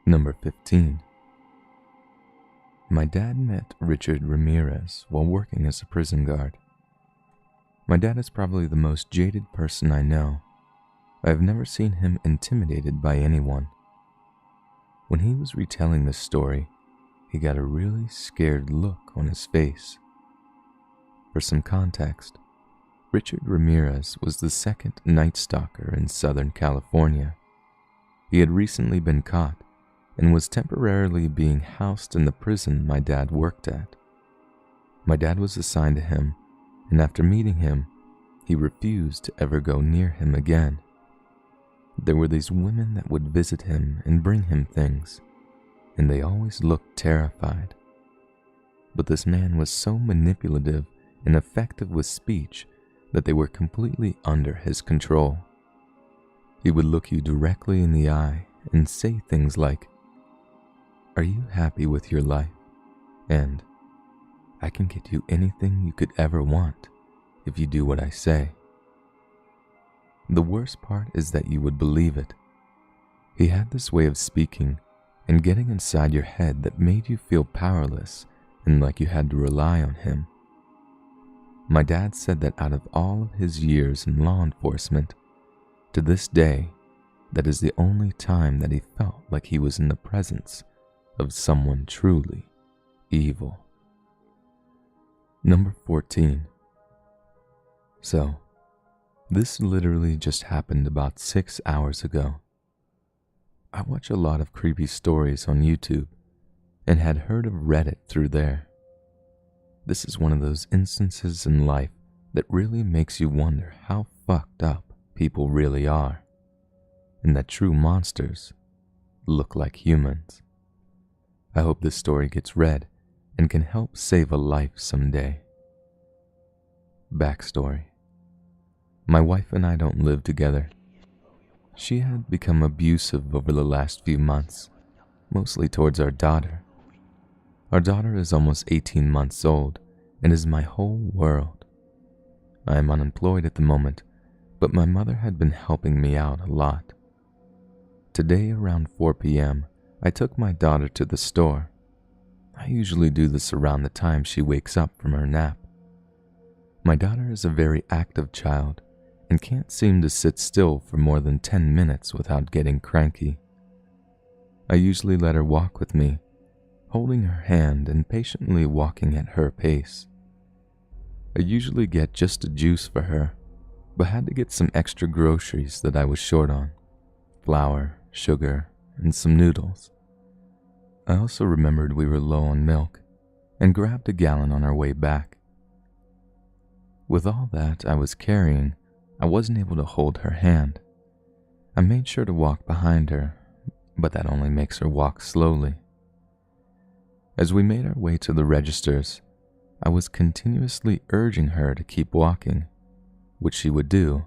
Number 15. My dad met Richard Ramirez while working as a prison guard. My dad is probably the most jaded person I know. I have never seen him intimidated by anyone. When he was retelling this story, he got a really scared look on his face. For some context, Richard Ramirez was the second Night Stalker in Southern California. He had recently been caught and was temporarily being housed in the prison my dad worked at. My dad was assigned to him, and after meeting him, he refused to ever go near him again. There were these women that would visit him and bring him things, and they always looked terrified. But this man was so manipulative and effective with speech that they were completely under his control. He would look you directly in the eye and say things like, "Are you happy with your life?" and "I can get you anything you could ever want if you do what I say." The worst part is that you would believe it. He had this way of speaking and getting inside your head that made you feel powerless and like you had to rely on him. My dad said that out of all of his years in law enforcement, to this day, that is the only time that he felt like he was in the presence of someone truly evil. Number 14. So, this literally just happened about 6 hours ago. I watch a lot of creepy stories on YouTube and had heard of Reddit through there. This is one of those instances in life that really makes you wonder how fucked up people really are, and that true monsters look like humans. I hope this story gets read and can help save a life someday. Backstory. My wife and I don't live together. She had become abusive over the last few months, mostly towards our daughter. Our daughter is almost 18 months old and is my whole world. I am unemployed at the moment, but my mother had been helping me out a lot. Today around 4 p.m., I took my daughter to the store. I usually do this around the time she wakes up from her nap. My daughter is a very active child and can't seem to sit still for more than 10 minutes without getting cranky. I usually let her walk with me, holding her hand and patiently walking at her pace. I usually get just a juice for her, but had to get some extra groceries that I was short on: flour, sugar, and some noodles. I also remembered we were low on milk and grabbed a gallon on our way back. With all that I was carrying, I wasn't able to hold her hand. I made sure to walk behind her, but that only makes her walk slowly. As we made our way to the registers, I was continuously urging her to keep walking, which she would do,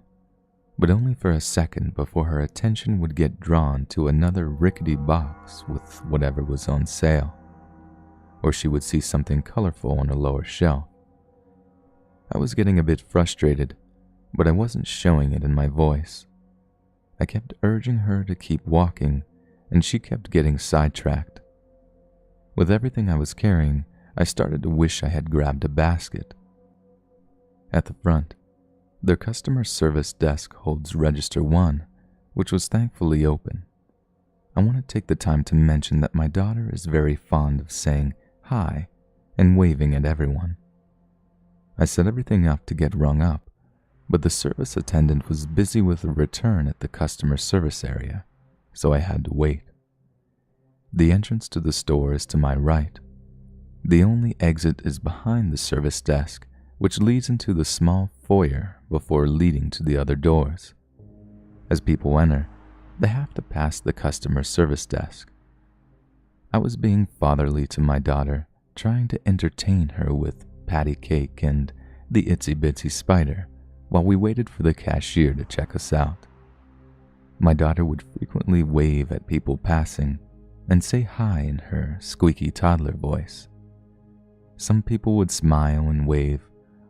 but only for a second before her attention would get drawn to another rickety box with whatever was on sale, or she would see something colorful on a lower shelf. I was getting a bit frustrated, but I wasn't showing it in my voice. I kept urging her to keep walking, and she kept getting sidetracked. With everything I was carrying, I started to wish I had grabbed a basket. At the front, their customer service desk holds Register 1, which was thankfully open. I want to take the time to mention that my daughter is very fond of saying hi and waving at everyone. I set everything up to get rung up, but the service attendant was busy with a return at the customer service area, so I had to wait. The entrance to the store is to my right. The only exit is behind the service desk, which leads into the small foyer before leading to the other doors. As people enter, they have to pass the customer service desk. I was being fatherly to my daughter, trying to entertain her with patty cake and the itsy bitsy spider while we waited for the cashier to check us out. My daughter would frequently wave at people passing and say hi in her squeaky toddler voice. Some people would smile and wave,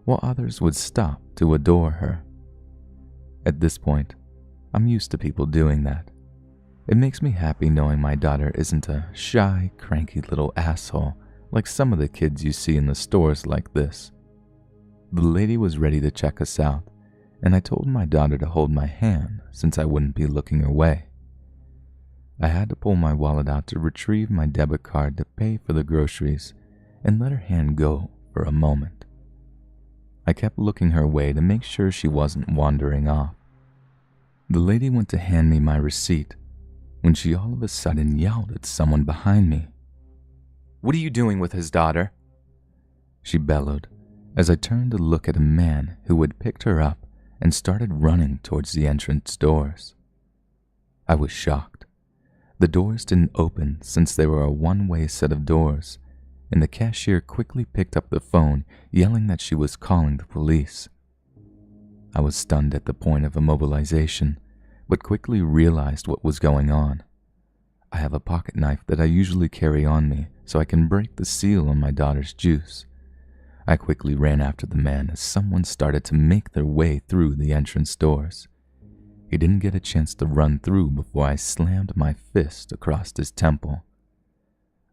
while others would stop to adore her. At this point, I'm used to people doing that. It makes me happy knowing my daughter isn't a shy, cranky little asshole like some of the kids you see in the stores like this. The lady was ready to check us out, and I told my daughter to hold my hand since I wouldn't be looking her way. I had to pull my wallet out to retrieve my debit card to pay for the groceries and let her hand go for a moment. I kept looking her way to make sure she wasn't wandering off. The lady went to hand me my receipt when she all of a sudden yelled at someone behind me. "What are you doing with his daughter?" she bellowed as I turned to look at a man who had picked her up and started running towards the entrance doors. I was shocked. The doors didn't open since they were a one-way set of doors, and the cashier quickly picked up the phone, yelling that she was calling the police. I was stunned at the point of immobilization, but quickly realized what was going on. I have a pocket knife that I usually carry on me so I can break the seal on my daughter's juice. I quickly ran after the man as someone started to make their way through the entrance doors. He didn't get a chance to run through before I slammed my fist across his temple.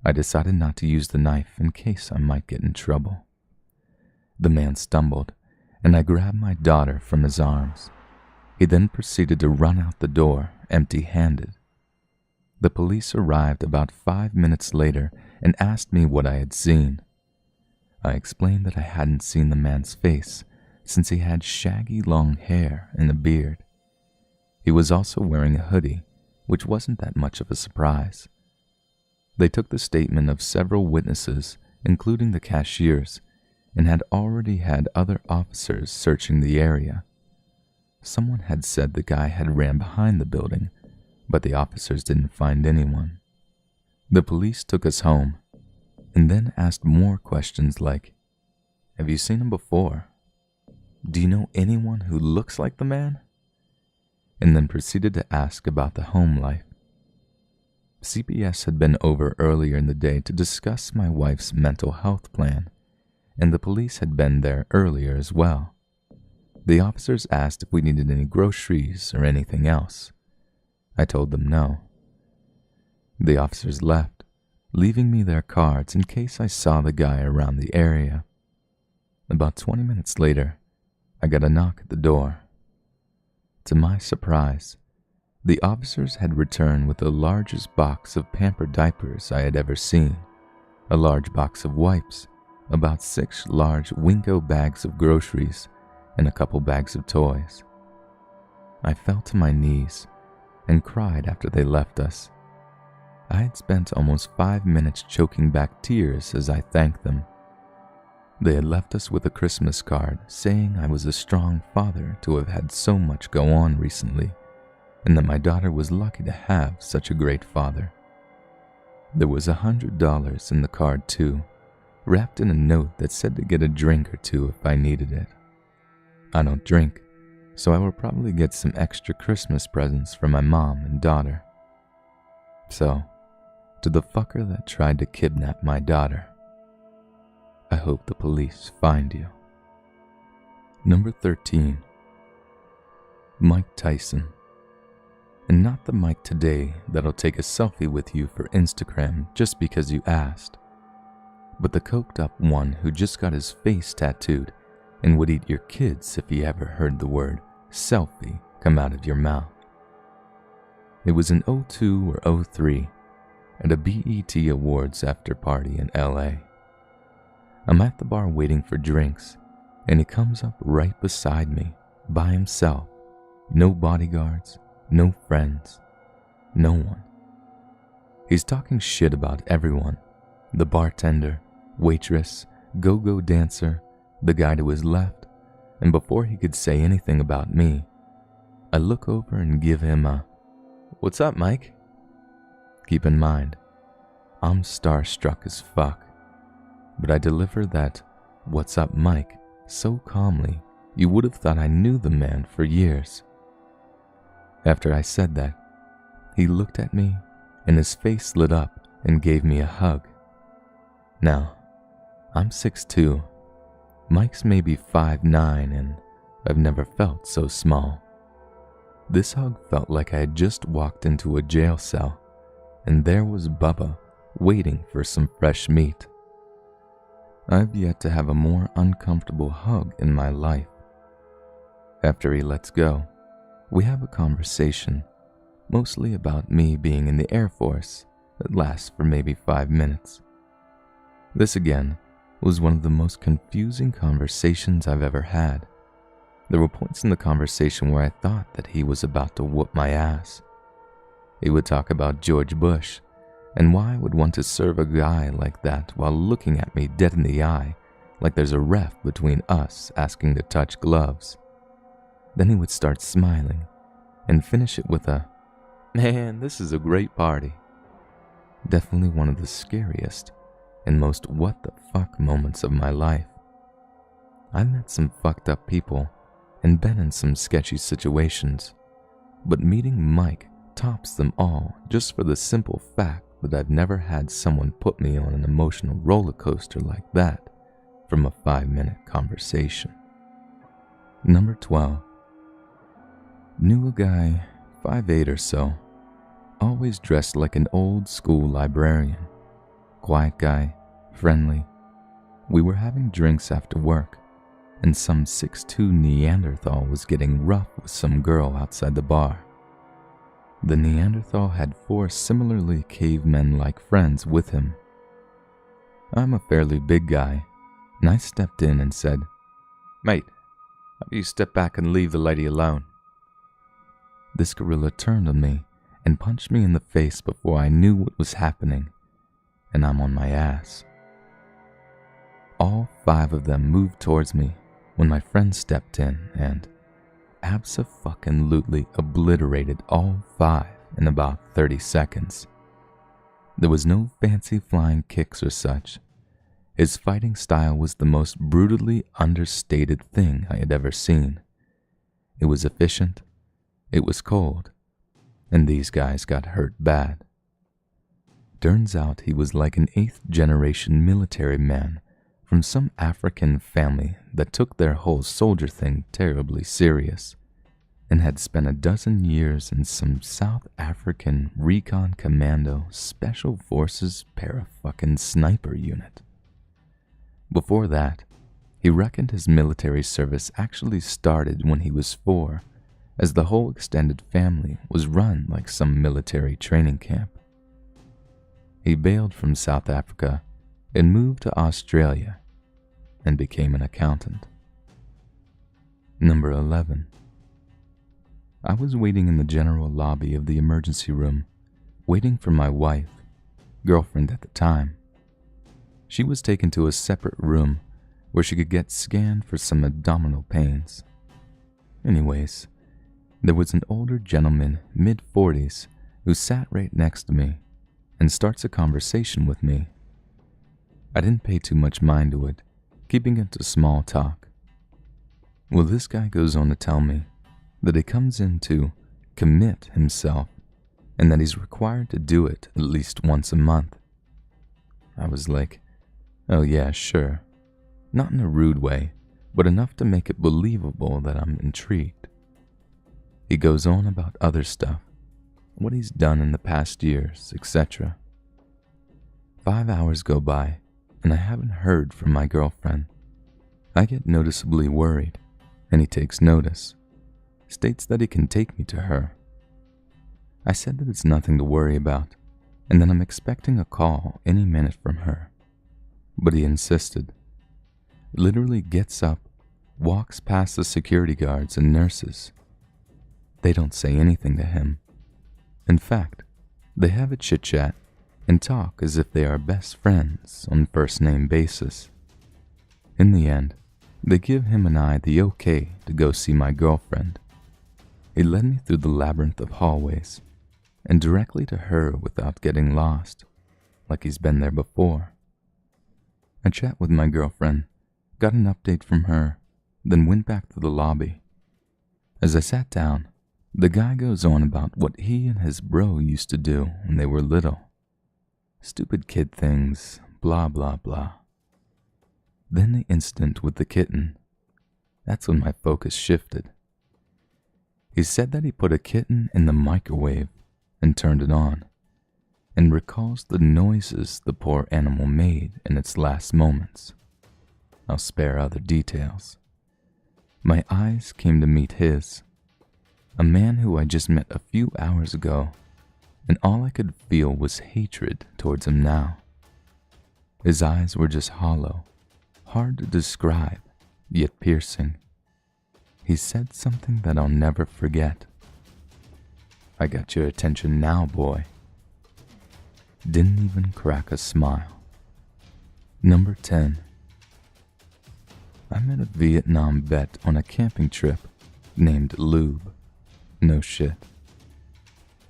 I decided not to use the knife in case I might get in trouble. The man stumbled, and I grabbed my daughter from his arms. He then proceeded to run out the door, empty-handed. The police arrived about 5 minutes later and asked me what I had seen. I explained that I hadn't seen the man's face since he had shaggy long hair and a beard. He was also wearing a hoodie, which wasn't that much of a surprise. They took the statement of several witnesses, including the cashiers, and had already had other officers searching the area. Someone had said the guy had ran behind the building, but the officers didn't find anyone. The police took us home, and then asked more questions like, "Have you seen him before? Do you know anyone who looks like the man?" And then proceeded to ask about the home life. CPS had been over earlier in the day to discuss my wife's mental health plan, and the police had been there earlier as well. The officers asked if we needed any groceries or anything else. I told them no. The officers left, leaving me their cards in case I saw the guy around the area. About 20 minutes later, I got a knock at the door. To my surprise, the officers had returned with the largest box of pamper diapers I had ever seen, a large box of wipes, about 6 large Winko bags of groceries, and a couple bags of toys. I fell to my knees and cried after they left us. I had spent almost 5 minutes choking back tears as I thanked them. They had left us with a Christmas card saying I was a strong father to have had so much go on recently, and that my daughter was lucky to have such a great father. There was $100 in the card too, wrapped in a note that said to get a drink or two if I needed it. I don't drink, so I will probably get some extra Christmas presents for my mom and daughter. So, to the fucker that tried to kidnap my daughter, I hope the police find you. Number 13. Mike Tyson. And not the Mike today that'll take a selfie with you for Instagram just because you asked, but the coked up one who just got his face tattooed and would eat your kids if he ever heard the word selfie come out of your mouth. It was in 02 or 03 at a BET Awards after party in LA. I'm at the bar waiting for drinks, and he comes up right beside me, by himself. No bodyguards, no friends, no one. He's talking shit about everyone. The bartender, waitress, go-go dancer, the guy to his left, and before he could say anything about me, I look over and give him a, "What's up, Mike?" Keep in mind, I'm starstruck as fuck, but I deliver that "What's up, Mike" so calmly you would have thought I knew the man for years. After I said that, he looked at me and his face lit up and gave me a hug. Now, I'm 6'2", Mike's maybe 5'9", and I've never felt so small. This hug felt like I had just walked into a jail cell, and there was Bubba waiting for some fresh meat. I've yet to have a more uncomfortable hug in my life. After he lets go, we have a conversation, mostly about me being in the Air Force, that lasts for maybe 5 minutes. This again was one of the most confusing conversations I've ever had. There were points in the conversation where I thought that he was about to whoop my ass. He would talk about George Bush and why I would want to serve a guy like that while looking at me dead in the eye like there's a ref between us asking to touch gloves. Then he would start smiling and finish it with a, "Man, this is a great party." Definitely one of the scariest and most what the fuck moments of my life. I've met some fucked up people and been in some sketchy situations, but meeting Mike tops them all just for the simple fact that I've never had someone put me on an emotional roller coaster like that from a 5-minute conversation. Number 12. Knew a guy, 5'8" or so, always dressed like an old school librarian. Quiet guy, friendly. We were having drinks after work, and some 6'2" Neanderthal was getting rough with some girl outside the bar. The Neanderthal had 4 similarly cavemen-like friends with him. I'm a fairly big guy, and I stepped in and said, "Mate, how about you step back and leave the lady alone?" This gorilla turned on me and punched me in the face before I knew what was happening, and I'm on my ass. All 5 of them moved towards me when my friend stepped in and abso-fucking-lutely obliterated all 5 in about 30 seconds. There was no fancy flying kicks or such. His fighting style was the most brutally understated thing I had ever seen. It was efficient, it was cold, and these guys got hurt bad. Turns out he was like an 8th-generation military man from some African family that took their whole soldier thing terribly serious and had spent a dozen years in some South African recon commando special forces para-fucking sniper unit. Before that, he reckoned his military service actually started when he was 4, as the whole extended family was run like some military training camp. He bailed from South Africa and moved to Australia and became an accountant. Number 11. I was waiting in the general lobby of the emergency room, waiting for my wife, girlfriend at the time. She was taken to a separate room where she could get scanned for some abdominal pains. Anyways, there was an older gentleman, mid-40s, who sat right next to me and starts a conversation with me. I didn't pay too much mind to it, keeping it to small talk. Well, this guy goes on to tell me that he comes in to commit himself and that he's required to do it at least once a month. I was like, oh yeah, sure. Not in a rude way, but enough to make it believable that I'm intrigued. He goes on about other stuff, what he's done in the past years, etc. 5 hours go by, and I haven't heard from my girlfriend. I get noticeably worried, and he takes notice, states that he can take me to her. I said that it's nothing to worry about, and that I'm expecting a call any minute from her. But he insisted. Literally gets up, walks past the security guards and nurses. They don't say anything to him. In fact, they have a chit-chat and talk as if they are best friends on first-name basis. In the end, they give him and I the okay to go see my girlfriend. He led me through the labyrinth of hallways and directly to her without getting lost, like he's been there before. I chat with my girlfriend, got an update from her, then went back to the lobby. As I sat down, the guy goes on about what he and his bro used to do when they were little. Stupid kid things, blah blah blah. Then the incident with the kitten. That's when my focus shifted. He said that he put a kitten in the microwave and turned it on, and recalls the noises the poor animal made in its last moments. I'll spare other details. My eyes came to meet his, a man who I just met a few hours ago, and all I could feel was hatred towards him now. His eyes were just hollow, hard to describe, yet piercing. He said something that I'll never forget. "I got your attention now, boy." Didn't even crack a smile. Number 10. I met a Vietnam vet on a camping trip named Lube. No shit.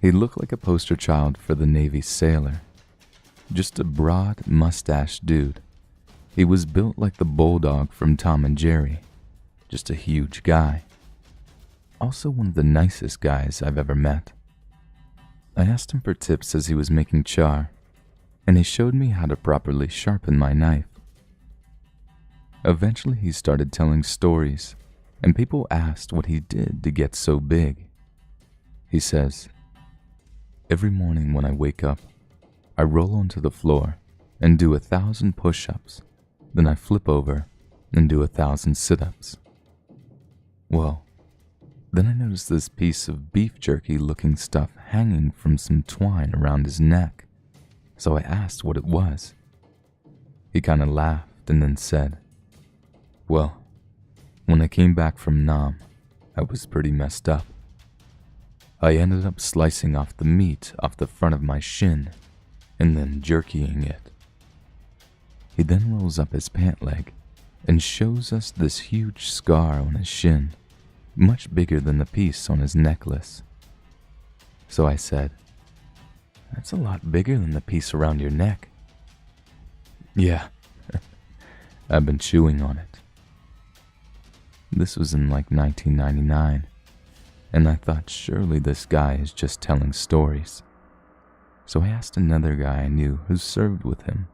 He looked like a poster child for the Navy sailor. Just a broad, mustached dude. He was built like the bulldog from Tom and Jerry. Just a huge guy. Also one of the nicest guys I've ever met. I asked him for tips as he was making char, and he showed me how to properly sharpen my knife. Eventually he started telling stories, and people asked what he did to get so big. He says, "Every morning when I wake up, I roll onto the floor and do 1,000 push-ups. Then I flip over and do 1,000 sit-ups." Well, then I noticed this piece of beef jerky looking stuff hanging from some twine around his neck, so I asked what it was. He kinda laughed and then said, "Well, when I came back from Nam, I was pretty messed up. I ended up slicing off the meat off the front of my shin and then jerkying it." He then rolls up his pant leg and shows us this huge scar on his shin, much bigger than the piece on his necklace. So I said, "That's a lot bigger than the piece around your neck." "Yeah, I've been chewing on it." This was in like 1999, and I thought surely this guy is just telling stories. So I asked another guy I knew who served with him.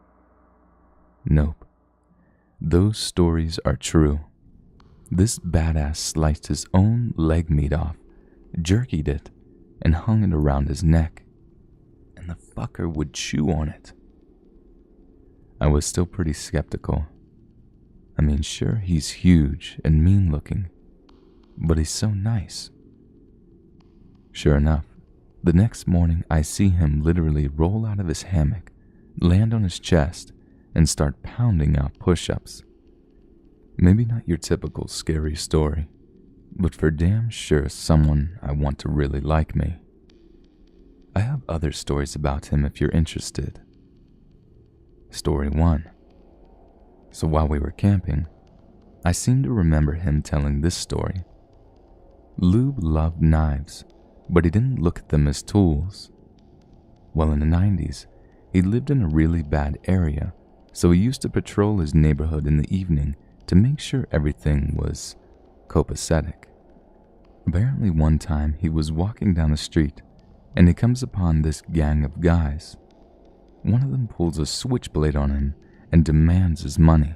Nope. Those stories are true. This badass sliced his own leg meat off, jerkied it, and hung it around his neck. And the fucker would chew on it. I was still pretty skeptical. I mean, sure, he's huge and mean looking, but he's so nice. Sure enough, the next morning I see him literally roll out of his hammock, land on his chest, and start pounding out push-ups. Maybe not your typical scary story, but for damn sure someone I want to really like me. I have other stories about him if you're interested. Story 1. So while we were camping, I seem to remember him telling this story. Lube loved knives, but he didn't look at them as tools. Well, in the 90s, he lived in a really bad area, so he used to patrol his neighborhood in the evening to make sure everything was copacetic. Apparently one time he was walking down the street and he comes upon this gang of guys. One of them pulls a switchblade on him and demands his money.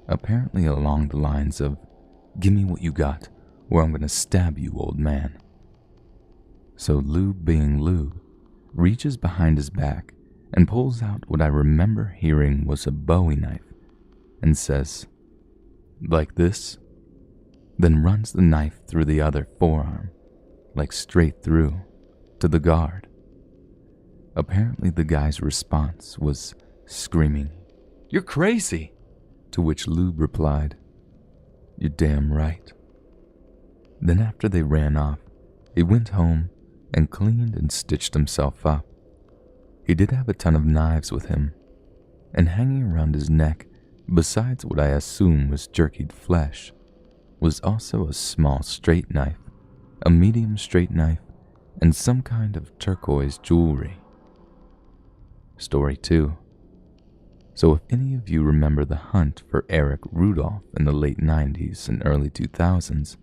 Apparently along the lines of, "Give me what you got, or I'm gonna stab you, old man." So Lube, being Lube, reaches behind his back and pulls out what I remember hearing was a Bowie knife and says, "Like this?" Then runs the knife through the other forearm, like straight through, to the guard. Apparently the guy's response was screaming, "You're crazy!" To which Lube replied, "You're damn right." Then after they ran off, he went home and cleaned and stitched himself up. He did have a ton of knives with him, and hanging around his neck, besides what I assume was jerkied flesh, was also a small straight knife, a medium straight knife, and some kind of turquoise jewelry. Story 2. So if any of you remember the hunt for Eric Rudolph in the late 90s and early 2000s,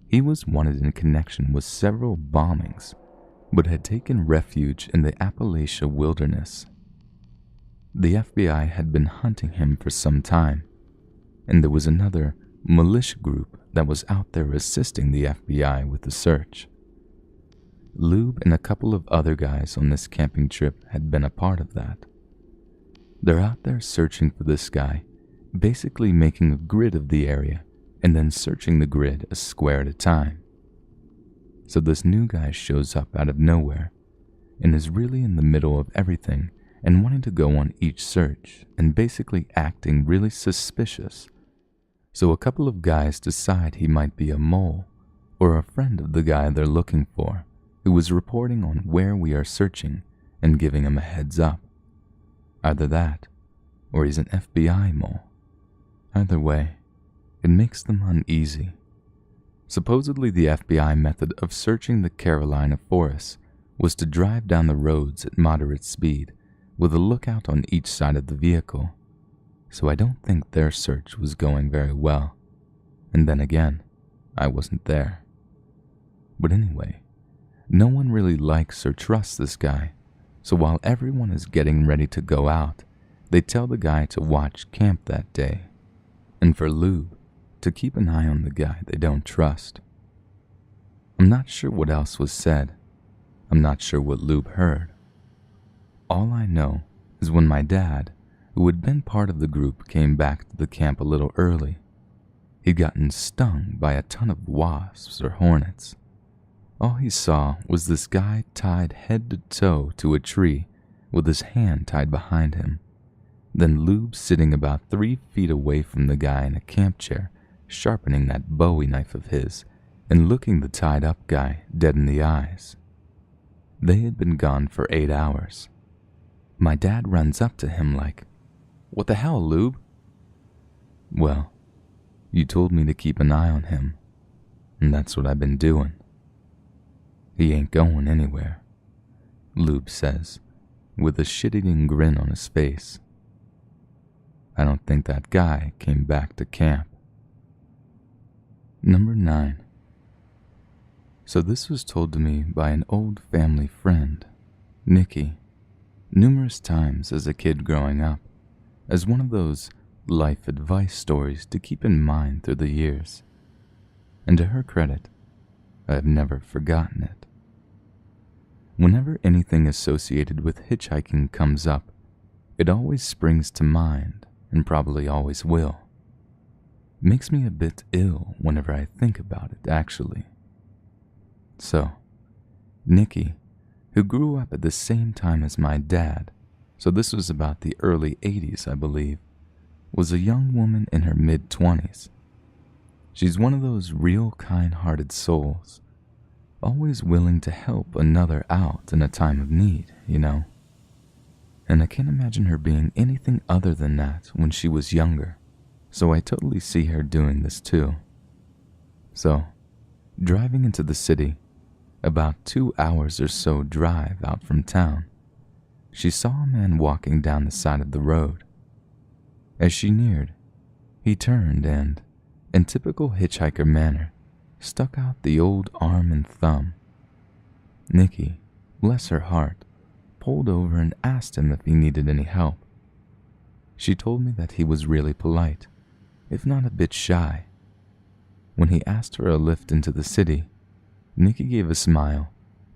he was wanted in connection with several bombings, but had taken refuge in the Appalachia wilderness. The FBI had been hunting him for some time, and there was another militia group that was out there assisting the FBI with the search. Lube and a couple of other guys on this camping trip had been a part of that. They're out there searching for this guy, basically making a grid of the area and then searching the grid a square at a time. So this new guy shows up out of nowhere and is really in the middle of everything and wanting to go on each search and basically acting really suspicious. So a couple of guys decide he might be a mole or a friend of the guy they're looking for, who was reporting on where we are searching and giving him a heads up. Either that, or he's an FBI mole. Either way, it makes them uneasy. Supposedly the FBI method of searching the Carolina forests was to drive down the roads at moderate speed with a lookout on each side of the vehicle, so I don't think their search was going very well. And then again, I wasn't there. But anyway, no one really likes or trusts this guy, so while everyone is getting ready to go out, they tell the guy to watch camp that day, and for Lube to keep an eye on the guy they don't trust. I'm not sure what else was said. I'm not sure what Lube heard. All I know is when my dad, who had been part of the group, came back to the camp a little early, he'd gotten stung by a ton of wasps or hornets. All he saw was this guy tied head to toe to a tree with his hand tied behind him. Then Lube sitting about 3 feet away from the guy in a camp chair, sharpening that Bowie knife of his and looking the tied up guy dead in the eyes. They had been gone for 8 hours. My dad runs up to him like, "What the hell, Lube?" "Well, you told me to keep an eye on him, and that's what I've been doing." "He ain't going anywhere," Lube says, with a shit-eating grin on his face. I don't think that guy came back to camp. Number 9. So this was told to me by an old family friend, Nikki, numerous times as a kid growing up, as one of those life advice stories to keep in mind through the years. And to her credit, I have never forgotten it. Whenever anything associated with hitchhiking comes up, it always springs to mind, and probably always will. Makes me a bit ill whenever I think about it, actually. So, Nikki, who grew up at the same time as my dad, so this was about the early 80s, I believe, was a young woman in her mid-20s. She's one of those real kind-hearted souls, always willing to help another out in a time of need, you know? And I can't imagine her being anything other than that when she was younger, so I totally see her doing this too. So, driving into the city, about 2 hours or so drive out from town, she saw a man walking down the side of the road. As she neared, he turned and, in typical hitchhiker manner, stuck out the old arm and thumb. Nikki, bless her heart, pulled over and asked him if he needed any help. She told me that he was really polite, if not a bit shy. When he asked for a lift into the city, Nikki gave a smile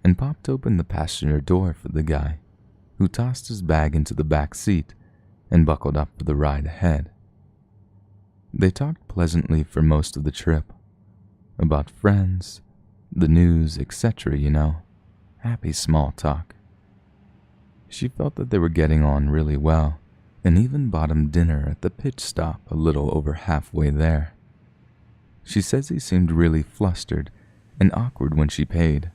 and popped open the passenger door for the guy, who tossed his bag into the back seat and buckled up for the ride ahead. They talked pleasantly for most of the trip, about friends, the news, etc., you know, happy small talk. She felt that they were getting on really well, and even bought him dinner at the pit stop a little over halfway there. She says he seemed really flustered and awkward when she paid,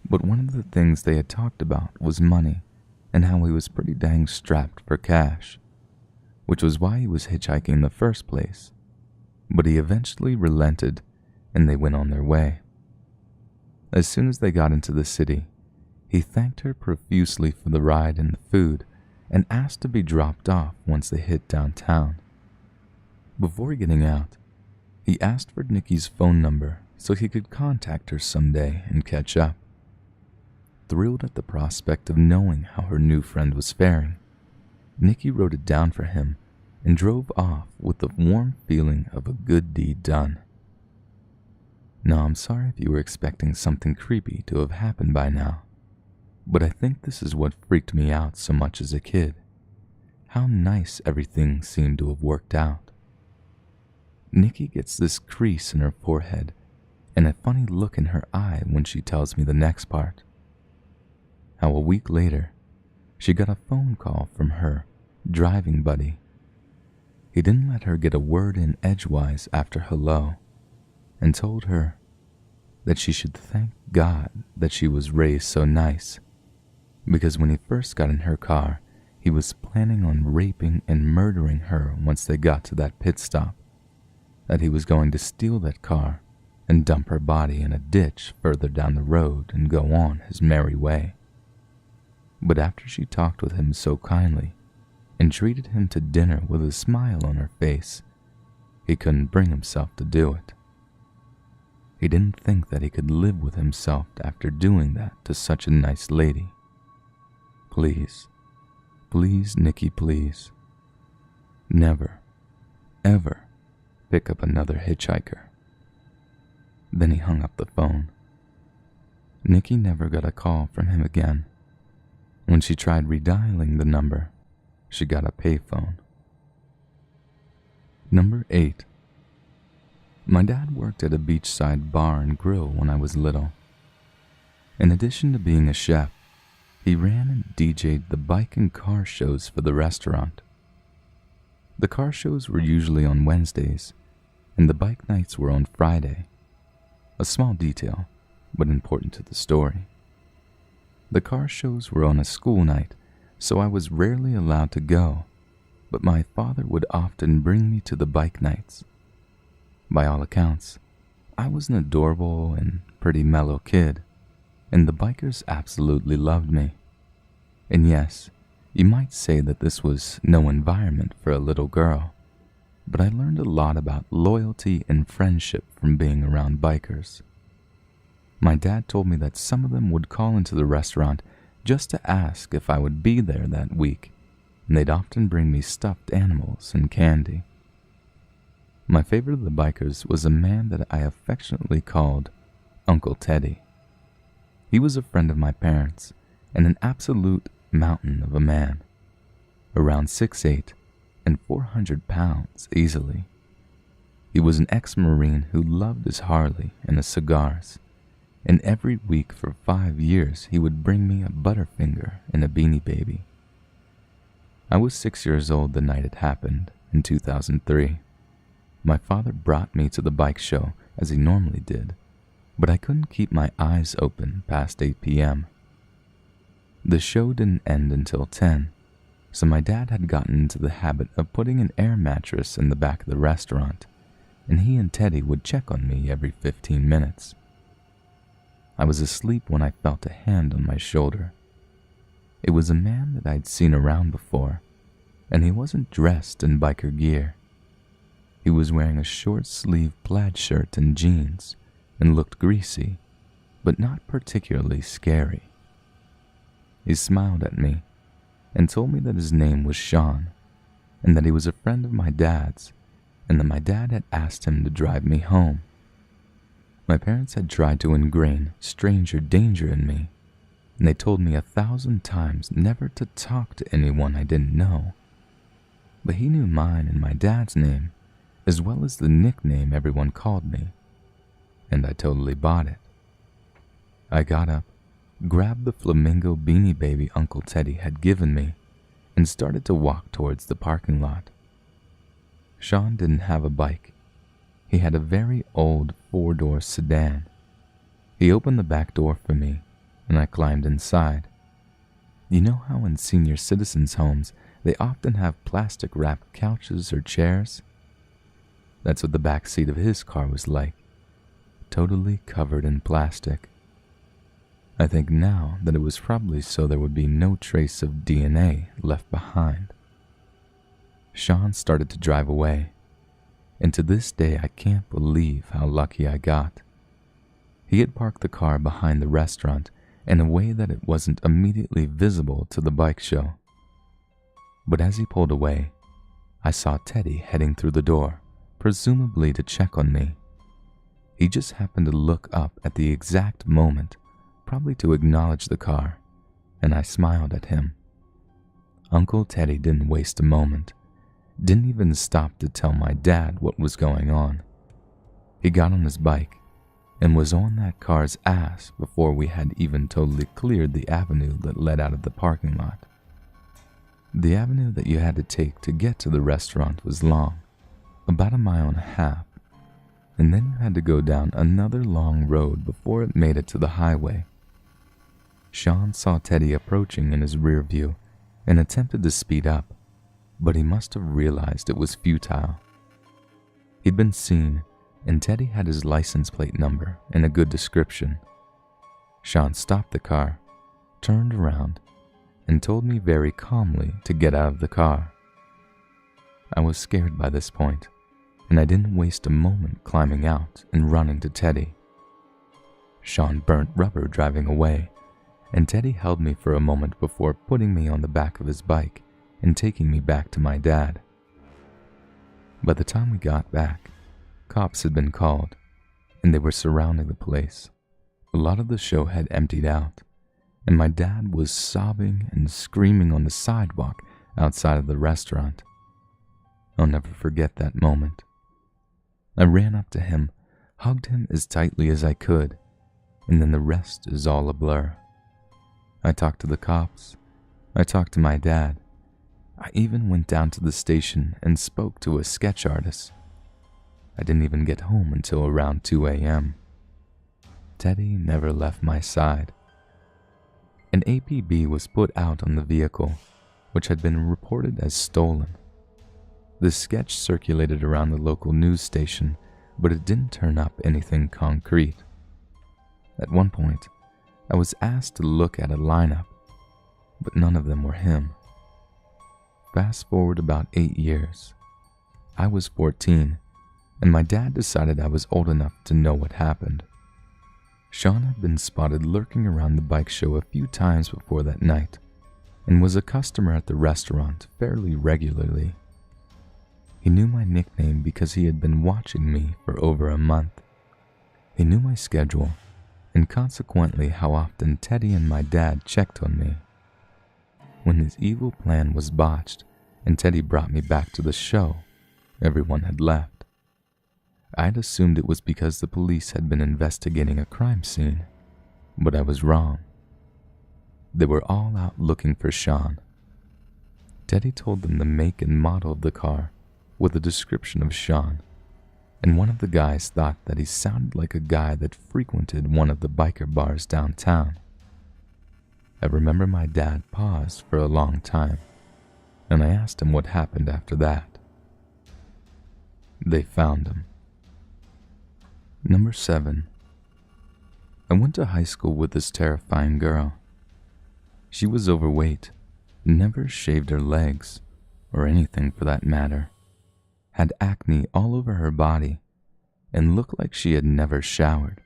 but one of the things they had talked about was money and how he was pretty dang strapped for cash, which was why he was hitchhiking in the first place. But he eventually relented and they went on their way. As soon as they got into the city, he thanked her profusely for the ride and the food and asked to be dropped off once they hit downtown. Before getting out, he asked for Nikki's phone number so he could contact her someday and catch up. Thrilled at the prospect of knowing how her new friend was faring, Nikki wrote it down for him and drove off with the warm feeling of a good deed done. Now, I'm sorry if you were expecting something creepy to have happened by now, but I think this is what freaked me out so much as a kid. How nice everything seemed to have worked out. Nikki gets this crease in her forehead and a funny look in her eye when she tells me the next part. How a week later, she got a phone call from her driving buddy. He didn't let her get a word in edgewise after hello and told her that she should thank God that she was raised so nice, because when he first got in her car, he was planning on raping and murdering her once they got to that pit stop, that he was going to steal that car and dump her body in a ditch further down the road and go on his merry way. But after she talked with him so kindly and treated him to dinner with a smile on her face, he couldn't bring himself to do it. He didn't think that he could live with himself after doing that to such a nice lady. Please, please, Nikki, please. Never, ever pick up another hitchhiker. Then he hung up the phone. Nikki never got a call from him again. When she tried redialing the number, she got a payphone. Number 8. My dad worked at a beachside bar and grill when I was little. In addition to being a chef, he ran and DJ'd the bike and car shows for the restaurant. The car shows were usually on Wednesdays, and the bike nights were on Friday. A small detail, but important to the story. The car shows were on a school night, so I was rarely allowed to go, but my father would often bring me to the bike nights. By all accounts, I was an adorable and pretty mellow kid, and the bikers absolutely loved me. And yes, you might say that this was no environment for a little girl, but I learned a lot about loyalty and friendship from being around bikers. My dad told me that some of them would call into the restaurant just to ask if I would be there that week, and they'd often bring me stuffed animals and candy. My favorite of the bikers was a man that I affectionately called Uncle Teddy. He was a friend of my parents and an absolute mountain of a man, around 6'8" and 400 pounds easily. He was an ex-Marine who loved his Harley and his cigars, and every week for 5 years he would bring me a Butterfinger and a Beanie Baby. I was 6 years old the night it happened, in 2003. My father brought me to the bike show as he normally did, but I couldn't keep my eyes open past 8 p.m. The show didn't end until 10, so my dad had gotten into the habit of putting an air mattress in the back of the restaurant, and he and Teddy would check on me every 15 minutes. I was asleep when I felt a hand on my shoulder. It was a man that I'd seen around before, and he wasn't dressed in biker gear. He was wearing a short-sleeved plaid shirt and jeans, and looked greasy, but not particularly scary. He smiled at me and told me that his name was Sean, and that he was a friend of my dad's, and that my dad had asked him to drive me home. My parents had tried to ingrain stranger danger in me, and they told me 1,000 times never to talk to anyone I didn't know. But he knew mine and my dad's name, as well as the nickname everyone called me, and I totally bought it. I got up, grabbed the flamingo Beanie Baby Uncle Teddy had given me, and started to walk towards the parking lot. Sean didn't have a bike. He had a very old 4-door sedan. He opened the back door for me, and I climbed inside. You know how in senior citizens' homes they often have plastic-wrapped couches or chairs? That's what the back seat of his car was like, totally covered in plastic. I think now that it was probably so there would be no trace of DNA left behind. Sean started to drive away, and to this day I can't believe how lucky I got. He had parked the car behind the restaurant in a way that it wasn't immediately visible to the bike show. But as he pulled away, I saw Teddy heading through the door, presumably to check on me. He just happened to look up at the exact moment, probably to acknowledge the car, and I smiled at him. Uncle Teddy didn't waste a moment, didn't even stop to tell my dad what was going on. He got on his bike and was on that car's ass before we had even totally cleared the avenue that led out of the parking lot. The avenue that you had to take to get to the restaurant was long, about 1.5 miles, and then you had to go down another long road before it made it to the highway. Sean saw Teddy approaching in his rear view and attempted to speed up, but he must have realized it was futile. He'd been seen, and Teddy had his license plate number and a good description. Sean stopped the car, turned around, and told me very calmly to get out of the car. I was scared by this point, and I didn't waste a moment climbing out and running to Teddy. Sean burnt rubber driving away, and Teddy held me for a moment before putting me on the back of his bike and taking me back to my dad. By the time we got back, cops had been called, and they were surrounding the place. A lot of the show had emptied out, and my dad was sobbing and screaming on the sidewalk outside of the restaurant. I'll never forget that moment. I ran up to him, hugged him as tightly as I could, and then the rest is all a blur. I talked to the cops. I talked to my dad. I even went down to the station and spoke to a sketch artist. I didn't even get home until around 2 a.m. Teddy never left my side. An APB was put out on the vehicle, which had been reported as stolen. The sketch circulated around the local news station, but it didn't turn up anything concrete. At one point, I was asked to look at a lineup, but none of them were him. Fast forward about 8 years. I was 14, and my dad decided I was old enough to know what happened. Sean had been spotted lurking around the bike show a few times before that night, and was a customer at the restaurant fairly regularly. He knew my nickname because he had been watching me for over a month. He knew my schedule, and consequently how often Teddy and my dad checked on me. When his evil plan was botched and Teddy brought me back to the show, everyone had left. I'd assumed it was because the police had been investigating a crime scene, but I was wrong. They were all out looking for Sean. Teddy told them the make and model of the car with a description of Sean, and one of the guys thought that he sounded like a guy that frequented one of the biker bars downtown. I remember my dad paused for a long time, and I asked him what happened after that. They found him. Number 7. I went to high school with this terrifying girl. She was overweight, never shaved her legs, or anything for that matter, had acne all over her body, and looked like she had never showered.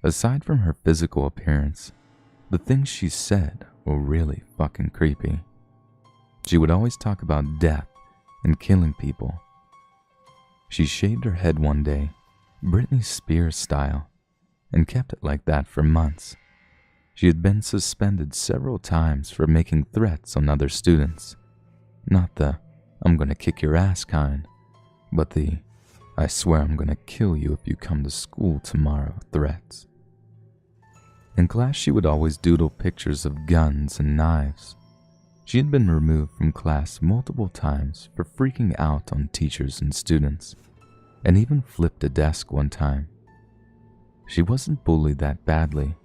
Aside from her physical appearance, the things she said were really fucking creepy. She would always talk about death and killing people. She shaved her head one day, Britney Spears style, and kept it like that for months. She had been suspended several times for making threats on other students. Not the, "I'm gonna kick your ass" kind, but the, "I swear I'm gonna kill you if you come to school tomorrow" threats. In class, she would always doodle pictures of guns and knives. She had been removed from class multiple times for freaking out on teachers and students, and even flipped a desk one time. She wasn't bullied that badly.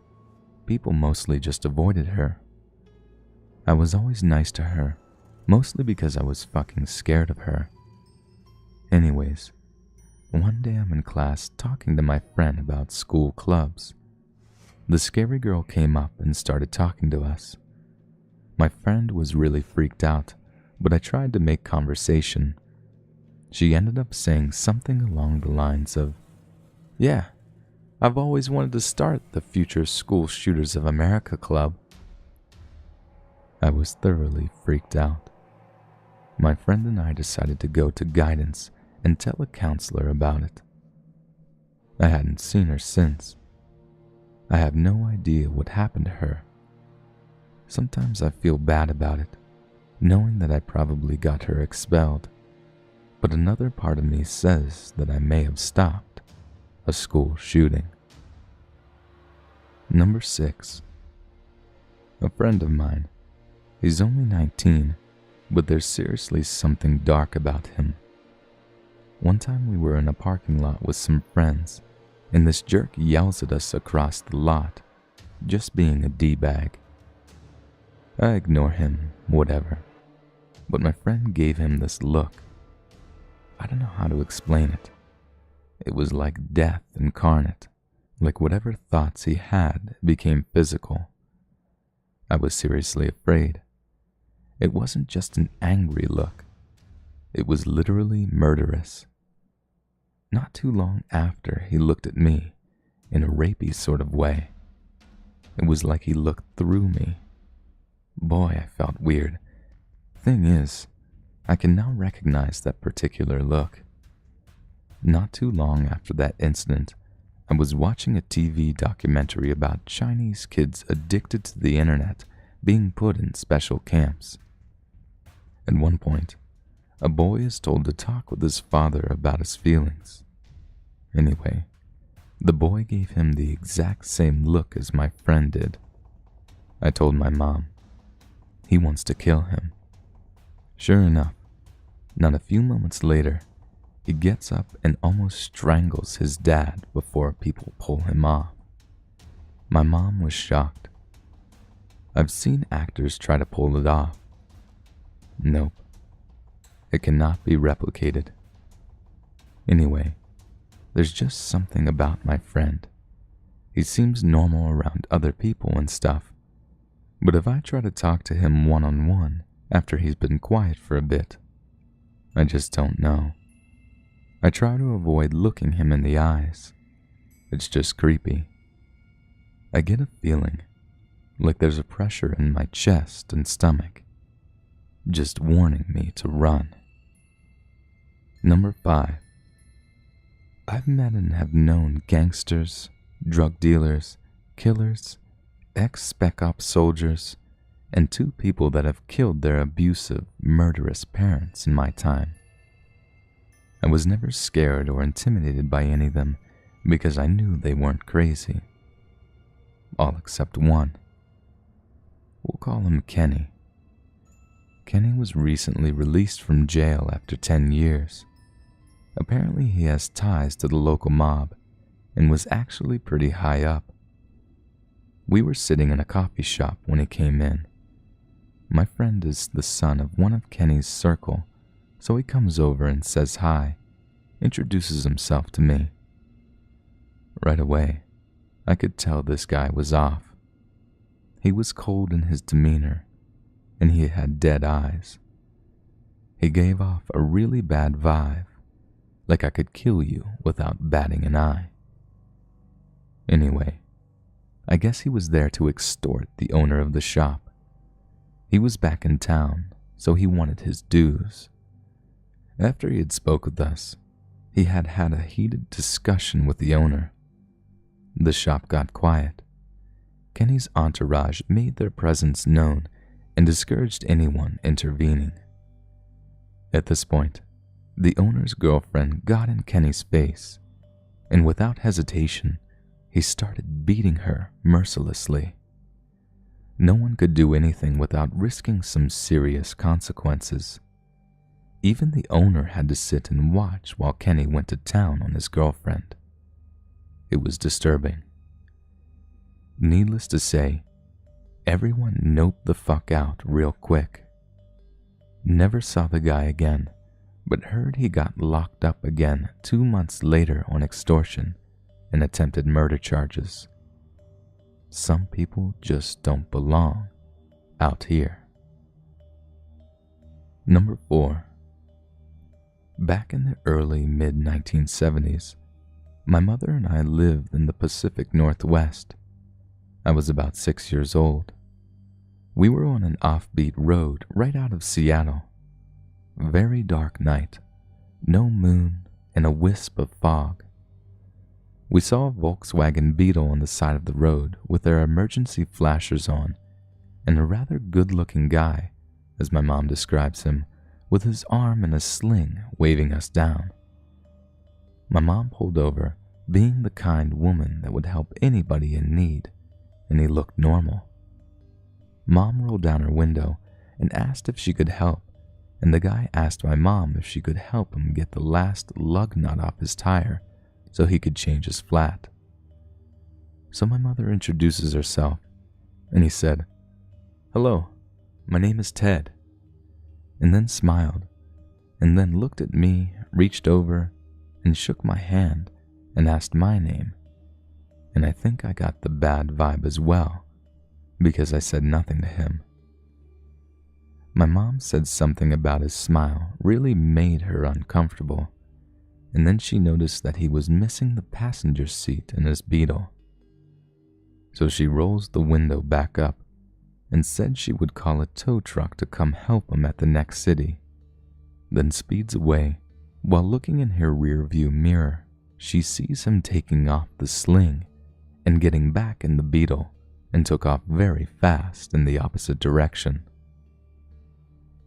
People mostly just avoided her. I was always nice to her, mostly because I was fucking scared of her. Anyways, one day I'm in class talking to my friend about school clubs. The scary girl came up and started talking to us. My friend was really freaked out, but I tried to make conversation. She ended up saying something along the lines of, "Yeah, I've always wanted to start the Future School Shooters of America Club." I was thoroughly freaked out. My friend and I decided to go to guidance and tell a counselor about it. I hadn't seen her since. I have no idea what happened to her. Sometimes I feel bad about it, knowing that I probably got her expelled, but another part of me says that I may have stopped a school shooting. Number 6. A friend of mine. He's only 19, but there's seriously something dark about him. One time we were in a parking lot with some friends, and this jerk yells at us across the lot, just being a D-bag. I ignore him, whatever, but my friend gave him this look. I don't know how to explain it. It was like death incarnate, like whatever thoughts he had became physical. I was seriously afraid. It wasn't just an angry look. It was literally murderous. Not too long after, he looked at me in a rapey sort of way. It was like he looked through me. Boy, I felt weird. Thing is, I can now recognize that particular look. Not too long after that incident, I was watching a TV documentary about Chinese kids addicted to the internet being put in special camps. At one point, a boy is told to talk with his father about his feelings. Anyway, the boy gave him the exact same look as my friend did. I told my mom, he wants to kill him. Sure enough, not a few moments later, he gets up and almost strangles his dad before people pull him off. My mom was shocked. I've seen actors try to pull it off. Nope. It cannot be replicated. Anyway, there's just something about my friend. He seems normal around other people and stuff, but if I try to talk to him one-on-one after he's been quiet for a bit, I just don't know. I try to avoid looking him in the eyes. It's just creepy. I get a feeling like there's a pressure in my chest and stomach, just warning me to run. Number 5. I've met and have known gangsters, drug dealers, killers, ex-spec ops soldiers, and 2 people that have killed their abusive, murderous parents in my time. I was never scared or intimidated by any of them because I knew they weren't crazy. All except one. We'll call him Kenny. Kenny was recently released from jail after 10 years. Apparently he has ties to the local mob and was actually pretty high up. We were sitting in a coffee shop when he came in. My friend is the son of one of Kenny's circle, so he comes over and says hi, introduces himself to me. Right away, I could tell this guy was off. He was cold in his demeanor, and he had dead eyes. He gave off a really bad vibe, like I could kill you without batting an eye. Anyway, I guess he was there to extort the owner of the shop. He was back in town, so he wanted his dues. After he had spoke with us, he had had a heated discussion with the owner. The shop got quiet. Kenny's entourage made their presence known and discouraged anyone intervening. At this point, the owner's girlfriend got in Kenny's face, and without hesitation, he started beating her mercilessly. No one could do anything without risking some serious consequences. Even the owner had to sit and watch while Kenny went to town on his girlfriend. It was disturbing. Needless to say, everyone noped the fuck out real quick. Never saw the guy again, but heard he got locked up again 2 months later on extortion and attempted murder charges. Some people just don't belong out here. Number 4. Back in the early mid-1970s, my mother and I lived in the Pacific Northwest. I was about 6 years old. We were on an offbeat road right out of Seattle. Very dark night, no moon, and a wisp of fog. We saw a Volkswagen Beetle on the side of the road with their emergency flashers on, and a rather good-looking guy, as my mom describes him, with his arm in a sling waving us down. My mom pulled over, being the kind woman that would help anybody in need, and he looked normal. Mom rolled down her window and asked if she could help, and the guy asked my mom if she could help him get the last lug nut off his tire so he could change his flat. So my mother introduces herself, and he said, "Hello, my name is Ted," and then smiled, and then looked at me, reached over, and shook my hand and asked my name. And I think I got the bad vibe as well, because I said nothing to him. My mom said something about his smile really made her uncomfortable, and then she noticed that he was missing the passenger seat in his Beetle. So she rolls the window back up and said she would call a tow truck to come help him at the next city, then speeds away. While looking in her rear-view mirror, she sees him taking off the sling and getting back in the Beetle, and took off very fast in the opposite direction.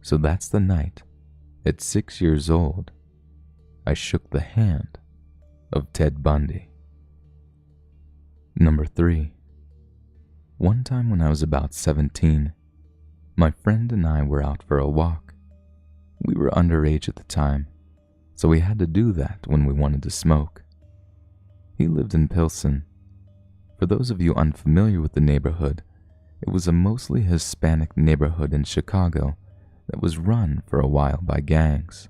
So that's the night, at 6 years old, I shook the hand of Ted Bundy. Number 3. One time when I was about 17, my friend and I were out for a walk. We were underage at the time, so we had to do that when we wanted to smoke. He lived in Pilsen. For those of you unfamiliar with the neighborhood, it was a mostly Hispanic neighborhood in Chicago that was run for a while by gangs.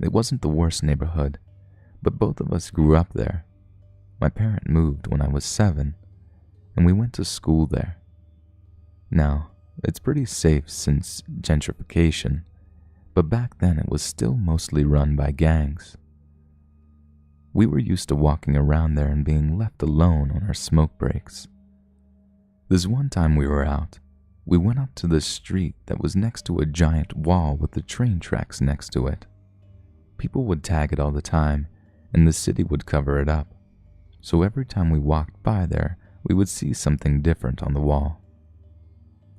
It wasn't the worst neighborhood, but both of us grew up there. My parent moved when I was 7, and we went to school there. Now, it's pretty safe since gentrification, but back then it was still mostly run by gangs. We were used to walking around there and being left alone on our smoke breaks. This one time we were out, we went up to the street that was next to a giant wall with the train tracks next to it. People would tag it all the time, and the city would cover it up. So every time we walked by there, we would see something different on the wall.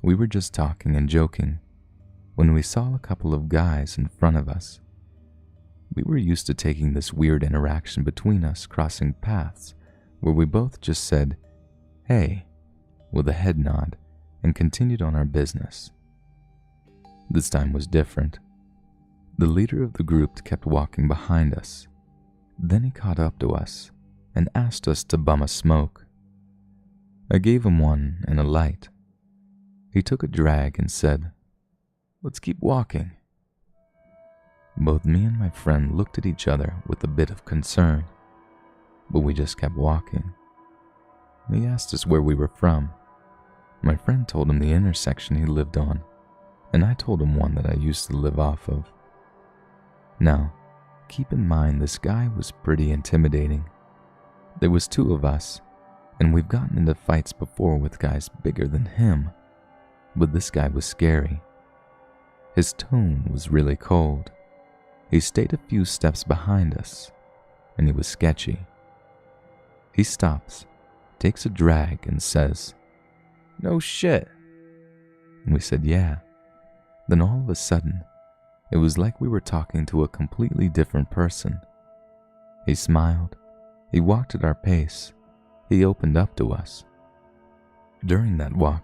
We were just talking and joking when we saw a couple of guys in front of us. We were used to taking this weird interaction between us crossing paths where we both just said, "Hey," with a head nod, and continued on our business. This time was different. The leader of the group kept walking behind us. Then he caught up to us and asked us to bum a smoke. I gave him one and a light. He took a drag and said, "Let's keep walking." Both me and my friend looked at each other with a bit of concern, but we just kept walking. He asked us where we were from. My friend told him the intersection he lived on, and I told him one that I used to live off of. Now, keep in mind this guy was pretty intimidating. There was 2 of us, and we've gotten into fights before with guys bigger than him, but this guy was scary. His tone was really cold. He stayed a few steps behind us, and he was sketchy. He stops, takes a drag, and says, "No shit." And we said, "Yeah." Then all of a sudden, it was like we were talking to a completely different person. He smiled. He walked at our pace. He opened up to us. During that walk,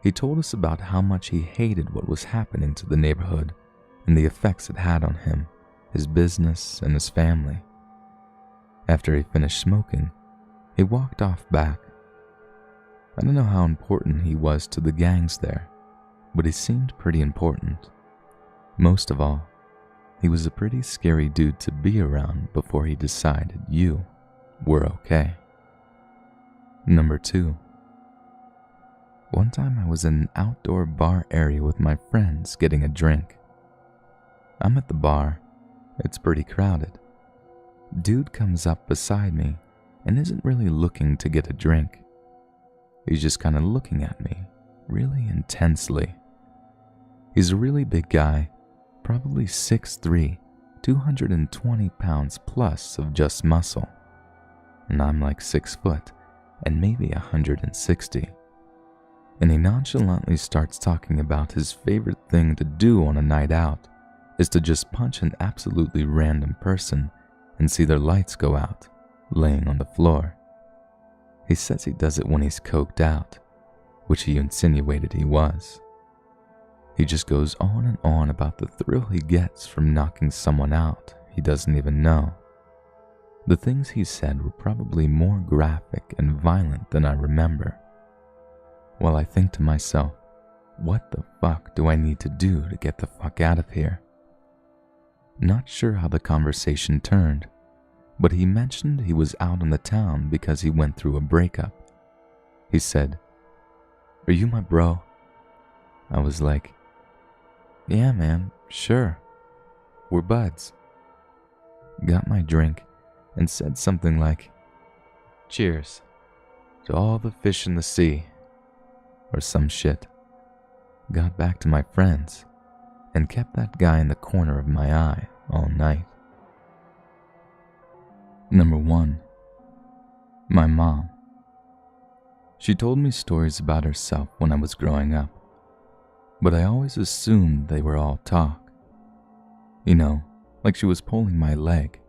he told us about how much he hated what was happening to the neighborhood and the effects it had on him, his business, and his family. After he finished smoking, he walked off back. I don't know how important he was to the gangs there, but he seemed pretty important. Most of all, he was a pretty scary dude to be around before he decided you were okay. Number 2. One time I was in an outdoor bar area with my friends getting a drink. I'm at the bar. It's pretty crowded. Dude comes up beside me and isn't really looking to get a drink. He's just kind of looking at me, really intensely. He's a really big guy, probably 6'3", 220 pounds plus of just muscle. and I'm like 6 foot and maybe 160. And he nonchalantly starts talking about his favorite thing to do on a night out is to just punch an absolutely random person and see their lights go out, laying on the floor. He says he does it when he's coked out, which he insinuated he was. He just goes on and on about the thrill he gets from knocking someone out he doesn't even know. The things he said were probably more graphic and violent than I remember. While I think to myself, what the fuck do I need to do to get the fuck out of here? Not sure how the conversation turned, but he mentioned he was out in the town because he went through a breakup. He said, "Are you my bro?" I was like, "Yeah, man, sure. We're buds." Got my drink and said something like, "Cheers to all the fish in the sea," or some shit. Got back to my friends and kept that guy in the corner of my eye all night. Number 1. My mom. She told me stories about herself when I was growing up, but I always assumed they were all talk. You know, like she was pulling my leg.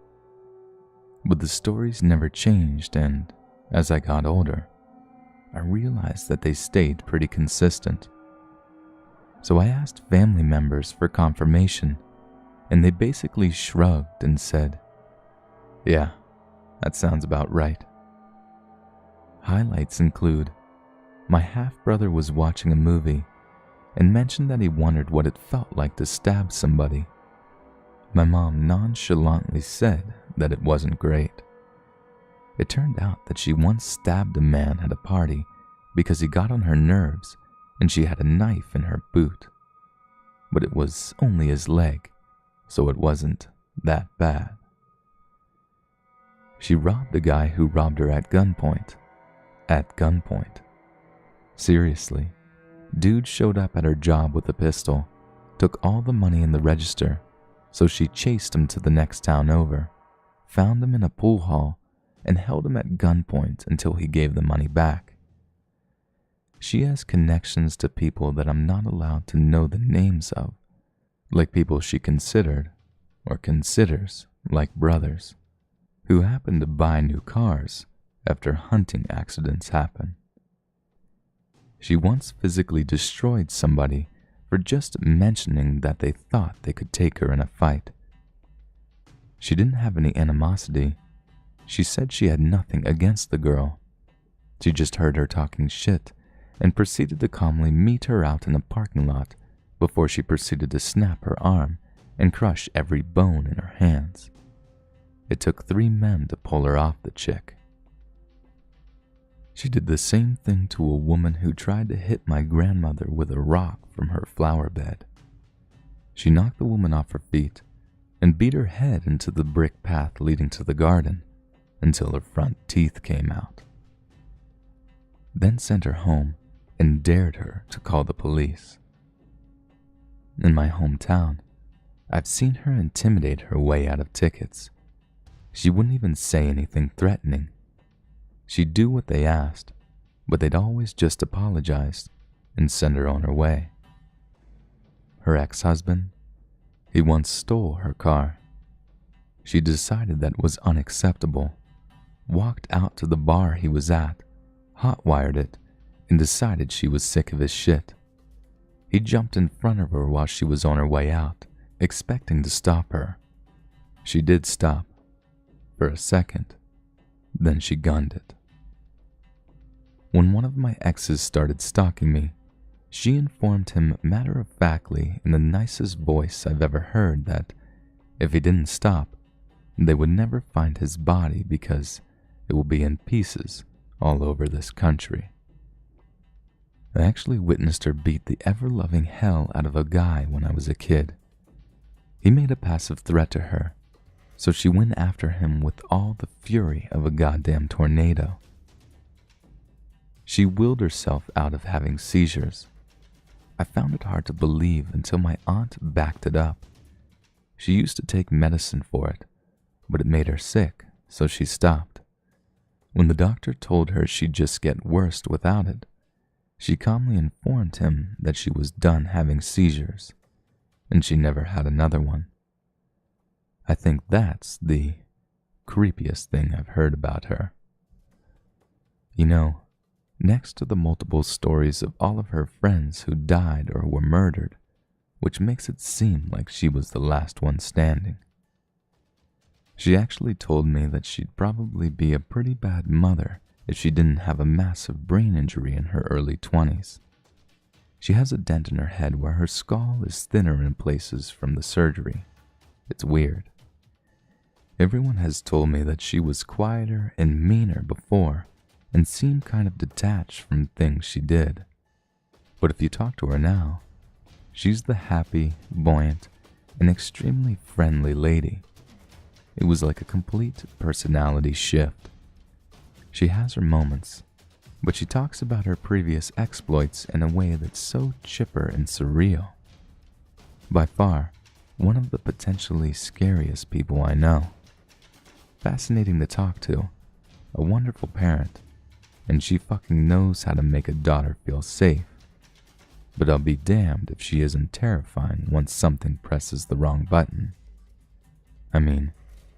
But the stories never changed, and as I got older, I realized that they stayed pretty consistent. So I asked family members for confirmation, and they basically shrugged and said, "Yeah, that sounds about right." Highlights include, my half-brother was watching a movie and mentioned that he wondered what it felt like to stab somebody. My mom nonchalantly said that it wasn't great. It turned out that she once stabbed a man at a party because he got on her nerves and she had a knife in her boot. But it was only his leg, so it wasn't that bad. She robbed a guy who robbed her at gunpoint. At gunpoint. Seriously, dude showed up at her job with a pistol, took all the money in the register, so she chased him to the next town over, found him in a pool hall, and held him at gunpoint until he gave the money back. She has connections to people that I'm not allowed to know the names of, like people she considered, or considers, like brothers, who happen to buy new cars after hunting accidents happen. She once physically destroyed somebody for just mentioning that they thought they could take her in a fight. She didn't have any animosity. She said she had nothing against the girl. She just heard her talking shit and proceeded to calmly meet her out in a parking lot before she proceeded to snap her arm and crush every bone in her hands. It took 3 men to pull her off the chick. She did the same thing to a woman who tried to hit my grandmother with a rock from her flower bed. She knocked the woman off her feet and beat her head into the brick path leading to the garden until her front teeth came out. Then sent her home and dared her to call the police. In my hometown, I've seen her intimidate her way out of tickets. She wouldn't even say anything threatening. She'd do what they asked, but they'd always just apologize and send her on her way. Her ex-husband, he once stole her car. She decided that was unacceptable, walked out to the bar he was at, hotwired it, and decided she was sick of his shit. He jumped in front of her while she was on her way out, expecting to stop her. She did stop, for a second, then she gunned it. When one of my exes started stalking me, she informed him matter-of-factly in the nicest voice I've ever heard that if he didn't stop, they would never find his body because it will be in pieces all over this country. I actually witnessed her beat the ever-loving hell out of a guy when I was a kid. He made a passive threat to her, so she went after him with all the fury of a goddamn tornado. She willed herself out of having seizures. I found it hard to believe until my aunt backed it up. She used to take medicine for it, but it made her sick, so she stopped. When the doctor told her she'd just get worse without it, she calmly informed him that she was done having seizures, and she never had another one. I think that's the creepiest thing I've heard about her. You know, next to the multiple stories of all of her friends who died or were murdered, which makes it seem like she was the last one standing, she actually told me that she'd probably be a pretty bad mother if she didn't have a massive brain injury in her early 20s. She has a dent in her head where her skull is thinner in places from the surgery. It's weird. Everyone has told me that she was quieter and meaner before and seemed kind of detached from things she did. But if you talk to her now, she's the happy, buoyant, and extremely friendly lady. It was like a complete personality shift. She has her moments, but she talks about her previous exploits in a way that's so chipper and surreal. By far, one of the potentially scariest people I know. Fascinating to talk to, a wonderful parent, and she fucking knows how to make a daughter feel safe. But I'll be damned if she isn't terrifying once something presses the wrong button. I mean,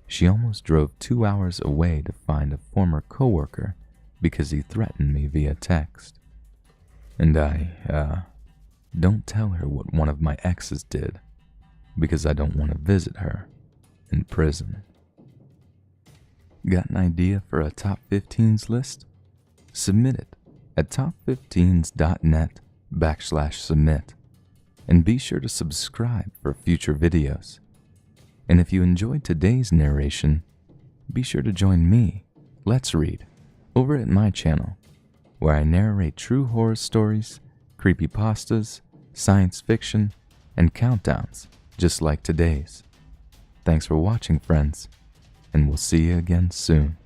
she almost drove 2 hours away to find a former coworker because he threatened me via text. And I don't tell her what one of my exes did because I don't want to visit her in prison. Got an idea for a top 15s list? Submit it at top15s.net/submit, and be sure to subscribe for future videos. And if you enjoyed today's narration, be sure to join me, Let's Read, over at my channel, where I narrate true horror stories, creepypastas, science fiction, and countdowns just like today's. Thanks for watching, friends, and we'll see you again soon.